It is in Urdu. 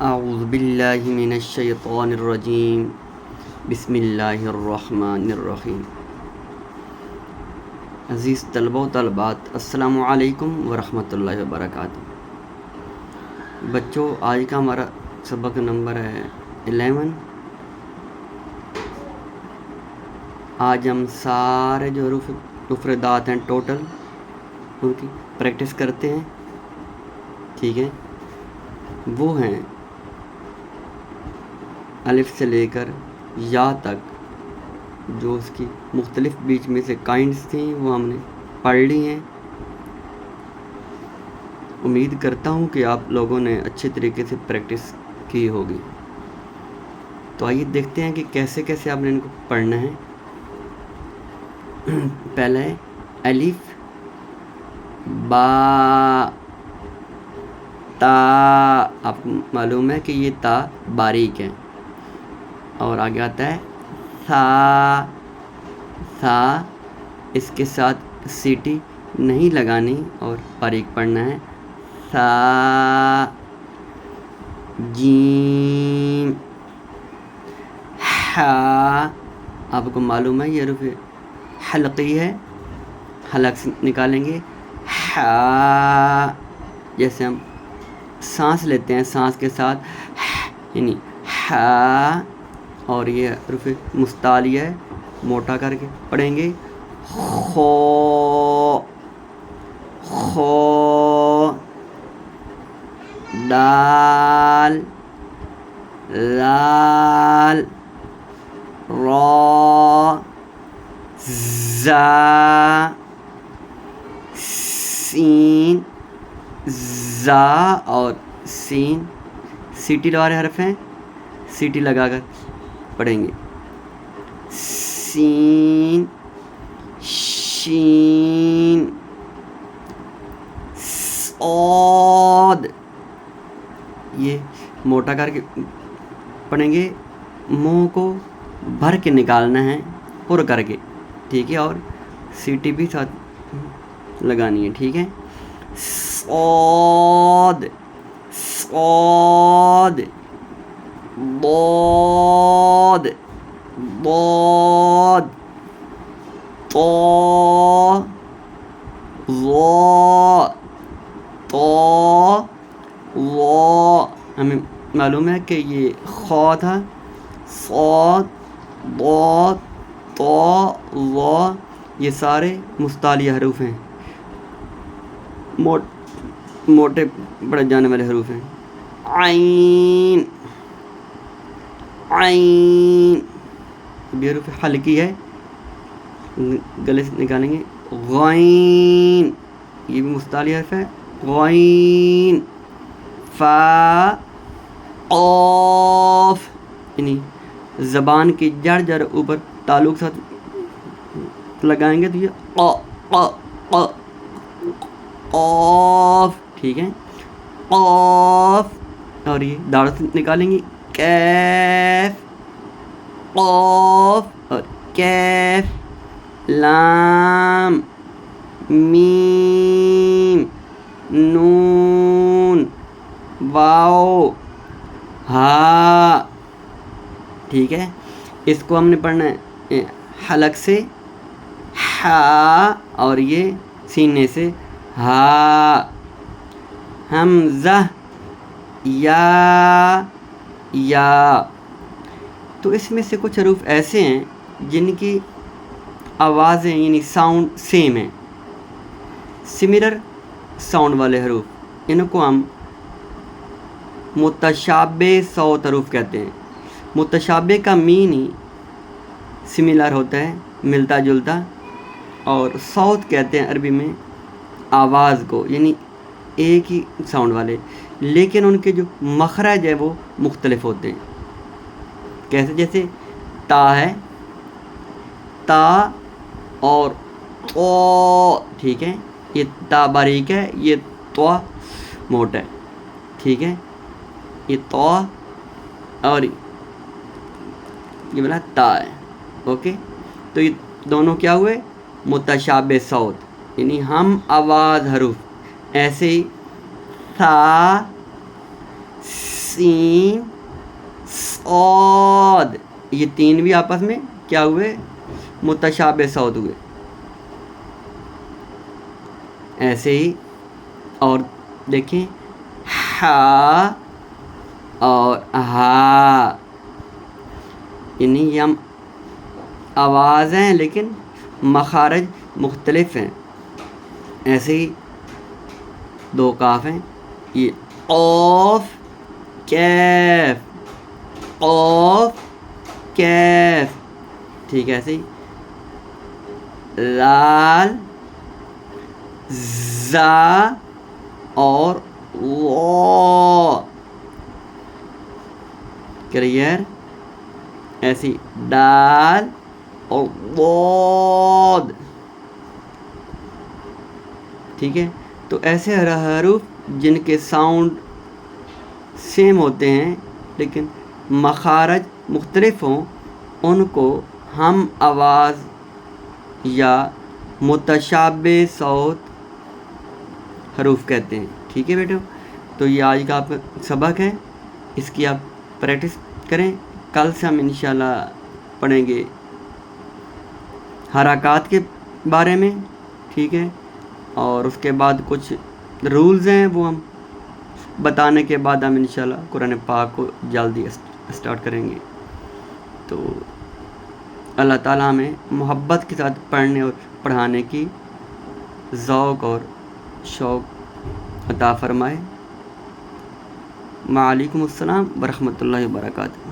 اعوذ باللہ من الشیطان الرجیم بسم اللہ الرحمن الرحیم۔ عزیز طلبہ و طالبات، السلام علیکم ورحمۃ اللہ وبرکاتہ۔ بچوں، آج کا ہمارا سبق نمبر ہے 11۔ آج ہم سارے جو حروف مفردات ہیں ٹوٹل ان کی پریکٹس کرتے ہیں، ٹھیک ہے؟ وہ ہیں الف سے لے کر یا تک، جو اس کی مختلف بیچ میں سے کائنڈس تھیں وہ ہم نے پڑھ لی ہیں۔ امید کرتا ہوں کہ آپ لوگوں نے اچھے طریقے سے پریکٹس کی ہوگی۔ تو آئیے دیکھتے ہیں کہ کیسے کیسے آپ نے ان کو پڑھنا ہے۔ پہلا ہے الف، با، تا۔ آپ کو معلوم ہے کہ یہ تا باریک ہے، اور آگے آتا ہے سا۔ سا، اس کے ساتھ سیٹی نہیں لگانی اور باریک پڑھنا ہے۔ سا، جیم، ہا۔ آپ کو معلوم ہے یہ حرف حلقی ہے، حلق سے نکالیں گے ہا۔ جیسے ہم سانس لیتے ہیں، سانس کے ساتھ یعنی ہا، اور یہ حرف مستعلیہ ہے، موٹا کر کے پڑھیں گے خو۔ خو، دال، لال، را، زا، سین۔ زا اور سین سیٹی والے حرف ہیں، سیٹی لگا کر پڑھیں گے۔ سین، شین، صاد، یہ موٹا کر کے پڑھیں گے، منہ کو بھر کے نکالنا ہے، پر کر کے، ٹھیک ہے؟ اور سیٹی بھی ساتھ لگانی ہے، ٹھیک ہے؟ صاد، صاد، ضاد، ضاد، طا، ظا، طا، ظا۔ ہمیں معلوم ہے کہ یہ خا تھا، صاد، ضاد، طا، ظا، یہ سارے مستعلیہ حروف ہیں، موٹے پڑھے جانے والے حروف ہیں۔ عین، عین، یہ حروف حلقی ہے، گلے سے نکالیں گے۔ غین، یہ بھی مستعلیہ حرف ہے، غین۔ فا، قاف، یعنی زبان کی جڑ اوپر تعلق ساتھ لگائیں گے تو یہ قا، قا، قا، قاف، ٹھیک ہے؟ قاف، اور یہ داڑھ سے نکالیں گے کیف، قاف اور کیف۔ لام، میم، نون، واو، ہا، ٹھیک ہے؟ اس کو ہم نے پڑھنا ہے حلق سے ہا، اور یہ سینے سے ہا۔ حمزہ، یا۔ تو اس میں سے کچھ حروف ایسے ہیں جن کی آوازیں یعنی ساؤنڈ سیم ہیں، سملر ساؤنڈ والے حروف، ان کو ہم متشابہ صوت حروف کہتے ہیں۔ متشابہ کا معنی سملر ہوتا ہے، ملتا جلتا، اور صوت کہتے ہیں عربی میں آواز کو، یعنی ایک ہی ساؤنڈ والے، لیکن ان کے جو مخرج ہے وہ مختلف ہوتے ہیں۔ کیسے؟ جیسے تا ہے، تا اور تو، ٹھیک ہے؟ یہ تا باریک ہے، یہ تو موٹا ہے، ٹھیک ہے؟ یہ تو اور یہ بلا تا ہے، اوکے؟ تو یہ دونوں کیا ہوئے؟ متشابہ صوت، یعنی ہم آواز حروف۔ ایسے ہی سا، سین صاد، یہ تین بھی آپس میں کیا ہوئے؟ متشابہ صوت ہوئے. ایسے ہی اور دیکھیں ہا اور ہا، یعنی یہ ہم آواز ہیں لیکن مخارج مختلف ہیں. ایسے ہی دو کاف ہیں، یہ قاف کیف، قاف کیف، ٹھیک ہے. ایسے ہی لال زا اور وا، کلیئر. ایسی دال اور ضاد، ٹھیک ہے. تو ایسے حروف جن کے ساؤنڈ سیم ہوتے ہیں لیکن مخارج مختلف ہوں، ان کو ہم آواز یا متشابہ صوت حروف کہتے ہیں. ٹھیک ہے بیٹو، تو یہ آج کا آپ کا سبق ہے، اس کی آپ پریکٹس کریں. کل سے ہم انشاءاللہ پڑھیں گے حرکات کے بارے میں، ٹھیک ہے. اور اس کے بعد کچھ رولز ہیں وہ ہم بتانے کے بعد ہم انشاءاللہ قرآن پاک کو جلدی اسٹارٹ کریں گے. تو اللہ تعالیٰ ہمیں محبت کے ساتھ پڑھنے اور پڑھانے کی ذوق اور شوق عطا فرمائے. وعلیکم السلام ورحمۃ اللہ وبرکاتہ.